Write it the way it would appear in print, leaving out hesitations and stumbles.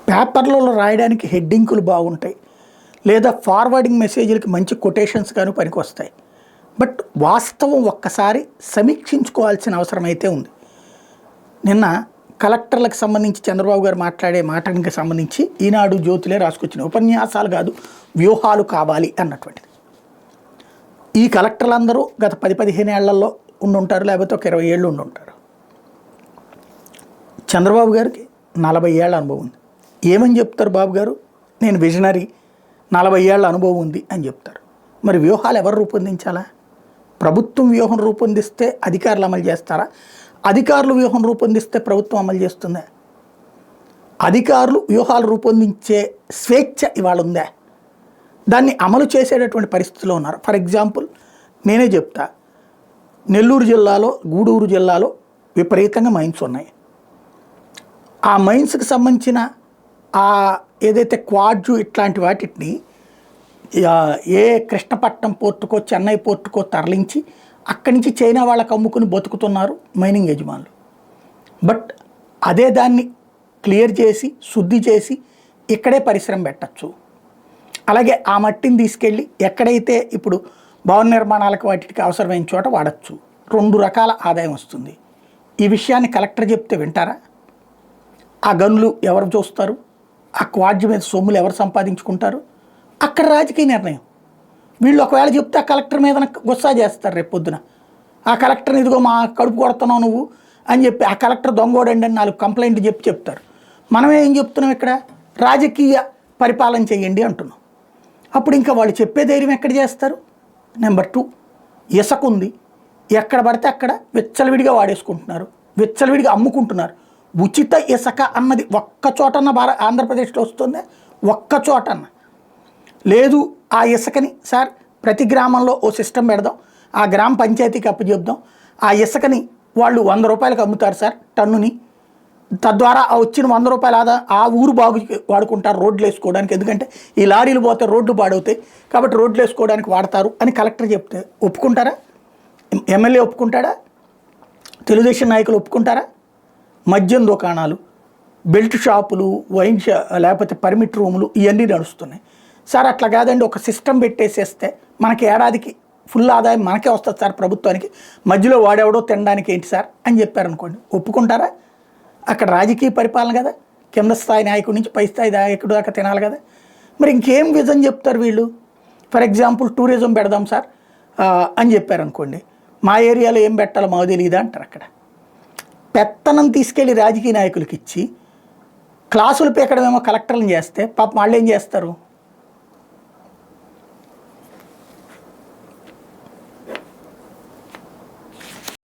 పేపర్లలో రాయడానికి హెడ్డింగులు బాగుంటాయి, లేదా ఫార్వర్డింగ్ మెసేజ్లకి మంచి కొటేషన్స్ కానీ పనికొస్తాయి. బట్ వాస్తవం ఒక్కసారి సమీక్షించుకోవాల్సిన అవసరం అయితే ఉంది. నిన్న కలెక్టర్లకు సంబంధించి చంద్రబాబు గారు మాట్లాడే మాటకి సంబంధించి ఈనాడు జ్యోతిలే రాసుకొచ్చిన ఉపన్యాసాలు కాదు వ్యూహాలు కావాలి అన్నటువంటిది. ఈ కలెక్టర్లందరూ గత 10-15 ఏళ్లలో ఉండుంటారు, లేకపోతే ఒక 20 ఏళ్ళు ఉండుంటారు. చంద్రబాబు గారికి 40 ఏళ్ల అనుభవం ఉంది. ఏమని చెప్తారు బాబు గారు? నేను విజనరీ, 40 ఏళ్ల అనుభవం ఉంది అని చెప్తారు. మరి వ్యూహాలు ఎవరు రూపొందించాలా? ప్రభుత్వం వ్యూహం రూపొందిస్తే అధికారులు అమలు చేస్తారా? అధికారులు వ్యూహం రూపొందిస్తే ప్రభుత్వం అమలు చేస్తుందా? అధికారులు వ్యూహాలు రూపొందించే స్వేచ్ఛ ఇవాళ ఉందా? దాన్ని అమలు చేసేటటువంటి పరిస్థితిలో ఉన్నారు. ఫర్ ఎగ్జాంపుల్ నేనే చెప్తా, నెల్లూరు జిల్లాలో, గూడూరు జిల్లాలో విపరీతంగా మైన్స్ ఉన్నాయి. ఆ మైన్స్కి సంబంధించిన ఏదైతే క్వాడ్జు ఇట్లాంటి వాటిని ఏ కృష్ణపట్నం పోర్టుకో చెన్నై పోర్టుకో తరలించి అక్కడి నుంచి చైనా వాళ్ళకు అమ్ముకుని బతుకుతున్నారు మైనింగ్ యజమానులు. బట్ అదే దాన్ని క్లియర్ చేసి శుద్ధి చేసి ఇక్కడే పరిశ్రమ పెట్టచ్చు. అలాగే ఆ మట్టిని తీసుకెళ్ళి ఎక్కడైతే ఇప్పుడు భవన నిర్మాణాలకు వాటికి అవసరమైన చోట వాడచ్చు. 2 రకాల ఆదాయం వస్తుంది. ఈ విషయాన్ని కలెక్టర్ చెప్తే వింటారా? ఆ గనులు ఎవరు చూస్తారు? ఆ క్వాడ్జ్ మీద సొమ్ములు ఎవరు సంపాదించుకుంటారు? అక్కడ రాజకీయ నిర్ణయం. వీళ్ళు ఒకవేళ చెప్తే ఆ కలెక్టర్ మీద గుస్సా చేస్తారు రేపు పొద్దున. ఆ కలెక్టర్ని ఇదిగో మా కడుపు కొడుతున్నావు నువ్వు అని చెప్పి ఆ కలెక్టర్ దొంగోడండి అని 4 కంప్లైంట్ చెప్తారు. మనమే ఏం చెప్తున్నాం ఇక్కడ? రాజకీయ పరిపాలన చేయండి అంటున్నాం. అప్పుడు ఇంకా వాళ్ళు చెప్పే ధైర్యం ఎక్కడ చేస్తారు? నెంబర్ 2, ఇసుక ఉంది, ఎక్కడ పడితే అక్కడ విచ్చలవిడిగా వాడేసుకుంటున్నారు, విచ్చలవిడిగా అమ్ముకుంటున్నారు. ఉచిత ఇసుక అన్నది ఒక్క చోటన్న ఆంధ్రప్రదేశ్లో వస్తుందే? ఒక్క చోటన్న లేదు. ఆ ఇసుకని సార్ ప్రతి గ్రామంలో ఓ సిస్టమ్ పెడదాం, ఆ గ్రామ పంచాయతీకి అప్పచెప్దాం, ఆ ఇసుకని వాళ్ళు 100 రూపాయలకు అమ్ముతారు సార్ టన్నుని, తద్వారా ఆ వచ్చిన 100 రూపాయల ఆదా ఆ ఊరు బాగు వాడుకుంటారు రోడ్లు వేసుకోవడానికి, ఎందుకంటే ఈ లారీలు పోతే రోడ్లు పాడవుతాయి కాబట్టి రోడ్లు వేసుకోవడానికి వాడతారు అని కలెక్టర్ చెప్తే ఒప్పుకుంటారా? ఎమ్మెల్యే ఒప్పుకుంటాడా? తెలుగుదేశం నాయకులు ఒప్పుకుంటారా? మద్యం దుకాణాలు, బెల్ట్ షాపులు, వైన్ లేకపోతే పర్మిట్ రూములు ఇవన్నీ నడుస్తున్నాయి. సార్ అట్లా కాదండి, ఒక సిస్టమ్ పెట్టేసేస్తే మనకి ఏడాదికి ఫుల్ ఆదాయం మనకే వస్తుంది సార్ ప్రభుత్వానికి, మధ్యలో వాడేవడో తినడానికి ఏంటి సార్ అని చెప్పారనుకోండి, ఒప్పుకుంటారా? అక్కడ రాజకీయ పరిపాలన కదా, కింద స్థాయి నాయకుడి నుంచి పై స్థాయి నాయకుడు దాకా తినాలి కదా. మరి ఇంకేం విజన్ చెప్తారు వీళ్ళు? ఫర్ ఎగ్జాంపుల్ టూరిజం పెడదాం సార్ అని చెప్పారనుకోండి, మా ఏరియాలో ఏం పెట్టాలో మాకు తెలియదా అంటారు. అక్కడ పెత్తనం తీసుకెళ్ళి రాజకీయ నాయకులకి ఇచ్చి క్లాసులు పీకడమేమో కలెక్టర్లను చేస్తే పాపం వాళ్ళు ఏం చేస్తారు?